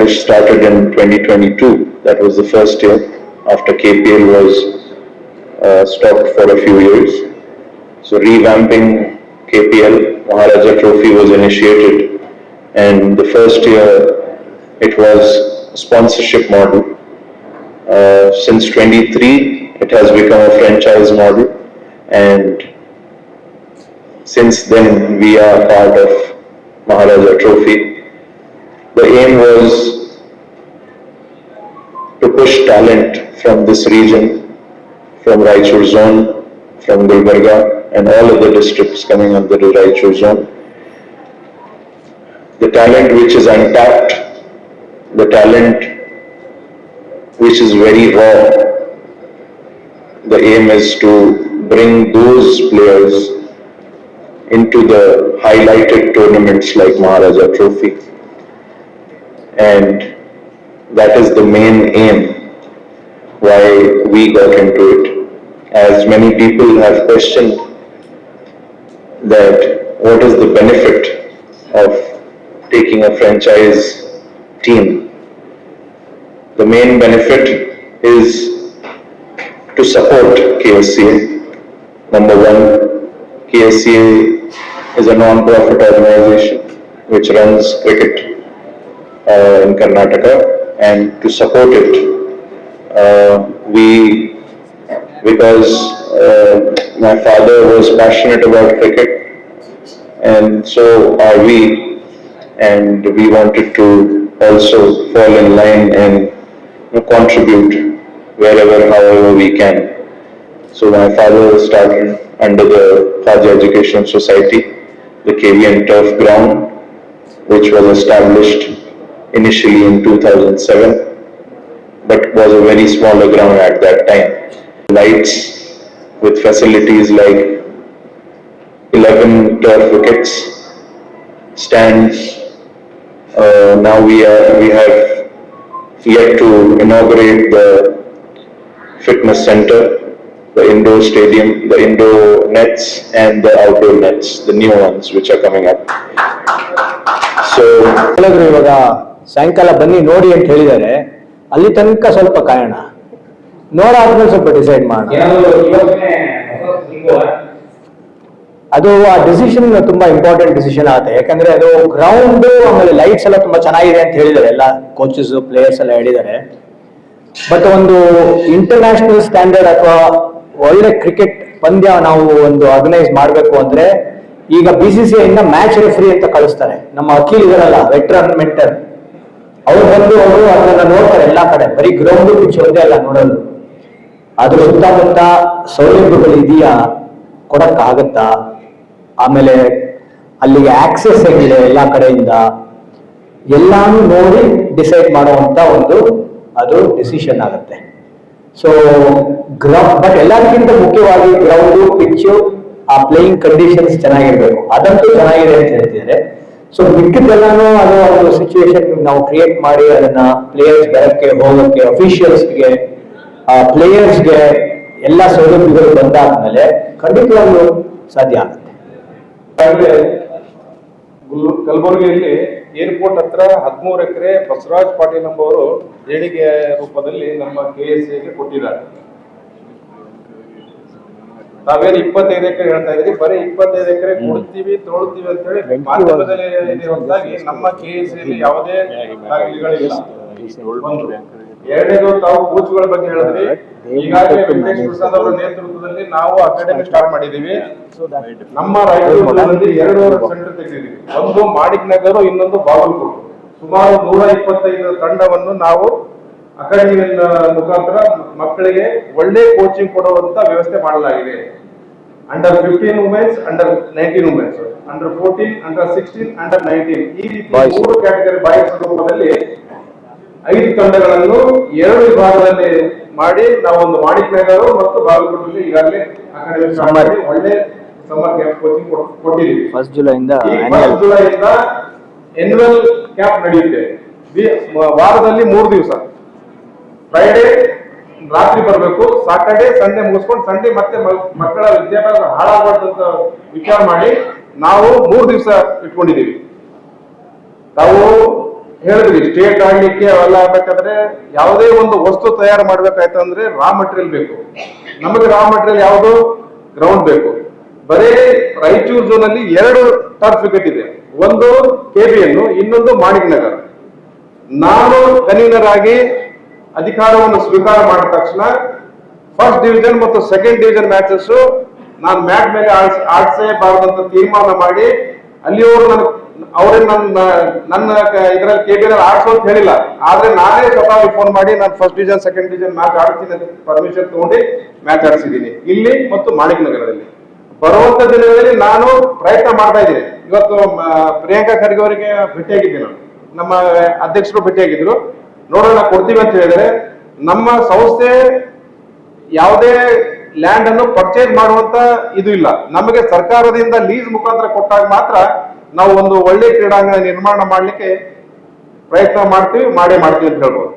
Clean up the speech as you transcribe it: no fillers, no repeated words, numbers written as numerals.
established started in 2022. That was the first year after KPL was stopped for a few years. So revamping KPL, Maharaja Trophy was initiated, and the first year it was a sponsorship model. Since 23, it has become a franchise model, and since then we are part of Maharaja Trophy. The aim was to push talent from this region, from Raichur zone, from Gulbarga, and all of the districts coming under the Raichur zone. The talent which is untapped, the talent which is very raw, the aim is to bring those players into the highlighted tournaments like Maharaja Trophy. And that is the main aim why we got into it. As many people have questioned that what is the benefit of taking a franchise team. The main benefit is to support KSCA. Number one, KSCA is a non-profit organization which runs cricket in Karnataka, and to support it, because my father was passionate about cricket, and so are we, and we wanted to also fall in line and contribute wherever, however we can. So my father started under the Khaja Education Society, the KVN Turf Ground, which was established initially in 2007, but was a very smaller ground at that time. Lights with facilities like 11 turf wickets, stands. Now we have yet to inaugurate the fitness center, the indoor stadium, the indoor nets and the outdoor nets, the new ones which are coming up. So ಸಾಯಂಕಾಲ ಬನ್ನಿ ನೋಡಿ ಅಂತ ಹೇಳಿದ್ದಾರೆ, ಅಲ್ಲಿ ತನಕ ಸ್ವಲ್ಪ ಕಾಯೋಣ, ನೋಡಾದ್ಮೇಲೆ ಸ್ವಲ್ಪ decide ಮಾಡೋಣ. ಅದು ಆ ಡಿಸಿಷನ್ ತುಂಬಾ ಇಂಪಾರ್ಟೆಂಟ್ ಡಿಸಿಷನ್ ಆಗುತ್ತೆ. ಯಾಕಂದ್ರೆ ಅದು ಗ್ರೌಂಡ್ ಆಮೇಲೆ ಲೈಟ್ಸ್ ಎಲ್ಲ ತುಂಬಾ ಚೆನ್ನಾಗಿದೆ ಅಂತ ಹೇಳಿದ್ದಾರೆ, ಎಲ್ಲ ಕೋಚಸ್ ಪ್ಲೇಯರ್ಸ್ ಎಲ್ಲ ಹೇಳಿದ್ದಾರೆ. ಬಟ್ ಒಂದು ಇಂಟರ್ನ್ಯಾಷನಲ್ ಸ್ಟ್ಯಾಂಡರ್ಡ್ ಅಥವಾ ಒಳ್ಳೆ ಕ್ರಿಕೆಟ್ ಪಂದ್ಯ ನಾವು ಒಂದು ಆರ್ಗನೈಸ್ ಮಾಡಬೇಕು ಅಂದ್ರೆ, ಈಗ BCCI ಇಂದ ಮ್ಯಾಚ್ ರೆಫ್ರಿ ಅಂತ ಕಳಿಸ್ತಾರೆ. ನಮ್ಮ ಅಖಿಲ್ ಇದರಲ್ಲ, ವೆಟ್ರನ್ ಮೆಂಟರ್, ಅವ್ರು ಬಂದು ಅವರು ಅದನ್ನ ನೋಡ್ತಾರೆ ಎಲ್ಲಾ ಕಡೆ. ಬರೀ ಗ್ರೌಂಡ್ ಪಿಚ್ ಒಂದೇ ಅಲ್ಲ ನೋಡೋದು, ಅದ್ರ ಸುತ್ತಮುತ್ತ ಸೌಲಭ್ಯಗಳು ಇದೆಯಾ, ಕೊಡಕ್ಕಾಗತ್ತಾ, ಆಮೇಲೆ ಅಲ್ಲಿಗೆ ಆಕ್ಸೆಸ್ ಹೇಗಿದೆ ಎಲ್ಲಾ ಕಡೆಯಿಂದ, ಎಲ್ಲಾನು ನೋಡಿ ಡಿಸೈಡ್ ಮಾಡುವಂತ ಒಂದು ಅದು ಡಿಸಿಷನ್ ಆಗುತ್ತೆ. ಸೊ ಬಟ್ ಎಲ್ಲದಕ್ಕಿಂತ ಮುಖ್ಯವಾಗಿ ಗ್ರೌಂಡು, ಪಿಚ್ಚು, ಆ ಪ್ಲೇಯಿಂಗ್ ಕಂಡೀಷನ್ಸ್ ಚೆನ್ನಾಗಿರ್ಬೇಕು. ಅದಂತೂ ಚೆನ್ನಾಗಿದೆ ಅಂತ ಹೇಳ್ತಿದ್ದಾರೆ. ಸೊ ಮಿಕ್ಕಿದ್ದೆಲ್ಲಾನು ಅದು ಒಂದು ಸಿಚುವೇಶನ್ ನಾವು ಕ್ರಿಯೇಟ್ ಮಾಡಿ ಅದನ್ನ ಪ್ಲೇಯರ್ಸ್ ಬರಕ್ಕೆ ಹೋಗಕ್ಕೆ, ಅಫಿಷಿಯಲ್ಸ್ಗೆ, ಪ್ಲೇಯರ್ಸ್ಗೆ ಎಲ್ಲ ಸೌಲಭ್ಯಗಳು ಬಂದಾದ್ಮೇಲೆ ಖಂಡಿತವಾಗ್ಲೂ ಸಾಧ್ಯ ಆಗುತ್ತೆ. ಕಲಬುರಗಿಯಲ್ಲಿ ಏರ್ಪೋರ್ಟ್ ಹತ್ರ 13 ಎಕರೆ ಬಸವರಾಜ್ ಪಾಟೀಲ್ ಎಂಬುವರು ದೇಣಿಗೆ ರೂಪದಲ್ಲಿ ನಮ್ಮ KSCAಗೆ ಕೊಟ್ಟಿದ್ದಾರೆ. ನಾವೇನು 25 ಎಕರೆ ಹೇಳ್ತಾ ಇದ್ರಿ, ಬರೀ 25 ಎಕರೆ ಕೊಡ್ತೀವಿ ತೊಗೊಳ್ತೀವಿ ಅಂತ ಹೇಳಿ ಮಾಧ್ಯಮದಲ್ಲಿ ನಮ್ಮ KSCAಲಿ ಯಾವುದೇ ದಾಖಲೆಗಳಿಲ್ಲ. ಎರಡನೇದು, ತಾವು ಕೋಚ್ಗಳ ಬಗ್ಗೆ ಹೇಳಿದ್ರಿ. ಈಗಾಗಲೇ ವೆಂಕಟೇಶ್ ಪ್ರಸಾದ್ ಅವರ ನೇತೃತ್ವದಲ್ಲಿ ನಾವು ಅಕಾಡೆಮಿ ಸ್ಟಾರ್ಟ್ ಮಾಡಿದೀವಿ. ನಮ್ಮ ರಾಯಚೂರಿನಲ್ಲಿ 2 ಸೆಂಟರ್ ತೆಗೆದಿದ್ದೀವಿ. ಒಂದು ಮಾಣಿಕ್ ನಗರ, ಇನ್ನೊಂದು ಬಾಗಲಕೋಟೆ. ಸುಮಾರು 125 ತಂಡವನ್ನು ನಾವು ಅಕಾಡೆಮಿ ಮುಖಾಂತರ ಮಕ್ಕಳಿಗೆ ಒಳ್ಳೆ ಕೋಚಿಂಗ್ ಕೊಡುವಂತ ವ್ಯವಸ್ಥೆ ಮಾಡಲಾಗಿದೆ. Under 15 women's, under 19 women's, under 14, under 16, under 19, ಈ ರೀತಿ 3 ಕ್ಯಾಟಗರಿ ಬಾಯ್ಸ್ ರೂಪದಲ್ಲಿ 5 ತಂಡಗಳನ್ನು 2 ವಿಭಾಗದಲ್ಲಿ ಮಾಡಿ ನಾವು ಒಂದು ಮಾಣಿಕ್ ನಗರ ಮತ್ತು ಬಾಗಲಕೋಟೆಯಲ್ಲಿ ಈಗಾಗಲೇ ಅಕಾಡೆಮಿ ಒಳ್ಳೆ ಸಮ್ಮರ್ ಕ್ಯಾಂಪ್ ಕೋಚಿಂಗ್ ಕೊಟ್ಟಿದ್ದೀವಿ. 1 ಜುಲೈಯಿಂದ ಎನ್ಯುವಲ್ ಕ್ಯಾಂಪ್ ನಡೆಯುತ್ತೆ. ವಾರದಲ್ಲಿ 3 ದಿವಸ. ಫ್ರೈಡೇ ರಾತ್ರಿ ಬರಬೇಕು, ಸಾಟರ್ಡೆ ಸಂಡೇ ಮುಗಿಸ್ಕೊಂಡು ಸಂಡೇ ಮತ್ತೆ ಮಕ್ಕಳ ವಿದ್ಯಾಭ್ಯಾಸ ಹಾಳಾಗಬಾರ್ದಂತ ವಿಚಾರ ಮಾಡಿ ನಾವು 3 ದಿವಸ ಇಟ್ಕೊಂಡಿದ್ದೀವಿ. ನಾವು ಹೇಳಿದ್ವಿ ಸ್ಟೇಟ್ ಆಡ್ಲಿಕ್ಕೆ ಅವೆಲ್ಲ ಆಗ್ಬೇಕಾದ್ರೆ ಯಾವುದೇ ಒಂದು ವಸ್ತು ತಯಾರು ಮಾಡ್ಬೇಕಾಯ್ತು ಅಂದ್ರೆ ರಾ ಮಟೀರಿಯಲ್ ಬೇಕು. ನಮಗೆ ರಾ ಮಟೀರಿಯಲ್ ಯಾವುದು? ಗ್ರೌಂಡ್ ಬೇಕು. ಬರೀ ರಾಯಚೂರು ಝೋನ್ ಅಲ್ಲಿ 2 ಟರ್ಫ್ ವಿಕೆಟ್ ಇದೆ, ಒಂದು KBN, ಇನ್ನೊಂದು ಮಾಣಿಕ್ ನಗರ್. ನಾನು ಕನ್ವೀನರ್ ಆಗಿ ಅಧಿಕಾರವನ್ನು ಸ್ವೀಕಾರ ಮಾಡಿದ ತಕ್ಷಣ ಫಸ್ಟ್ ಡಿವಿಷನ್ ಮತ್ತು ಸೆಕೆಂಡ್ ಡಿವಿಷನ್ ಮ್ಯಾಚಸ್ ನಾನು ಮ್ಯಾಟ್ ಮೇಲೆ ಆಡಿಸಬಾರದಂತ ತೀರ್ಮಾನ ಮಾಡಿ ಅಲ್ಲಿಯವರು ಅವರೇ ನನ್ನ ಇದರಲ್ಲಿ KBN ಆಡ್ಸೋ ಅಂತ ಹೇಳಿಲ್ಲ, ಆದ್ರೆ ನಾನೇ ಸ್ವತಃ ಫೋನ್ ಮಾಡಿ ನಾನು first division second division match ಆಡ್ತೀನಿ ಅಂತ ಪರ್ಮಿಷನ್ ತಗೊಂಡು ಮ್ಯಾಚ್ ಆಡಿಸಿದ್ದೀನಿ ಇಲ್ಲಿ ಮತ್ತು ಮಾಣಿಕ್ ನಗರದಲ್ಲಿ. ಬರುವಂತ ದಿನಗಳಲ್ಲಿ ನಾನು ಪ್ರಯತ್ನ ಮಾಡ್ತಾ ಇದ್ದೀನಿ. ಇವತ್ತು ಪ್ರಿಯಾಂಕಾ ಖರ್ಗೆ ಅವರಿಗೆ ಭೇಟಿಯಾಗಿದ್ದೆ, ನಾನು ನಮ್ಮ ಅಧ್ಯಕ್ಷರು ಭೇಟಿಯಾಗಿದ್ರು. ನೋಡೋಣ ಕೊಡ್ತೀವಿ ಅಂತ ಹೇಳಿದರೆ, ನಮ್ಮ ಸಂಸ್ಥೆ ಯಾವುದೇ ಲ್ಯಾಂಡ್ ಅನ್ನು ಪರ್ಚೇಸ್ ಮಾಡುವಂತ ಇದು ಇಲ್ಲ. ನಮಗೆ ಸರ್ಕಾರದಿಂದ ಲೀಸ್ ಮುಖಾಂತರ ಕೊಟ್ಟಾಗ ಮಾತ್ರ ನಾವು ಒಂದು ಒಳ್ಳೆ ಕ್ರೀಡಾಂಗಣ ನಿರ್ಮಾಣ ಮಾಡ್ಲಿಕ್ಕೆ ಪ್ರಯತ್ನ ಮಾಡ್ತೀವಿ, ಮಾಡೇ ಮಾಡ್ತೀವಿ ಅಂತ ಹೇಳ್ಬೋದು.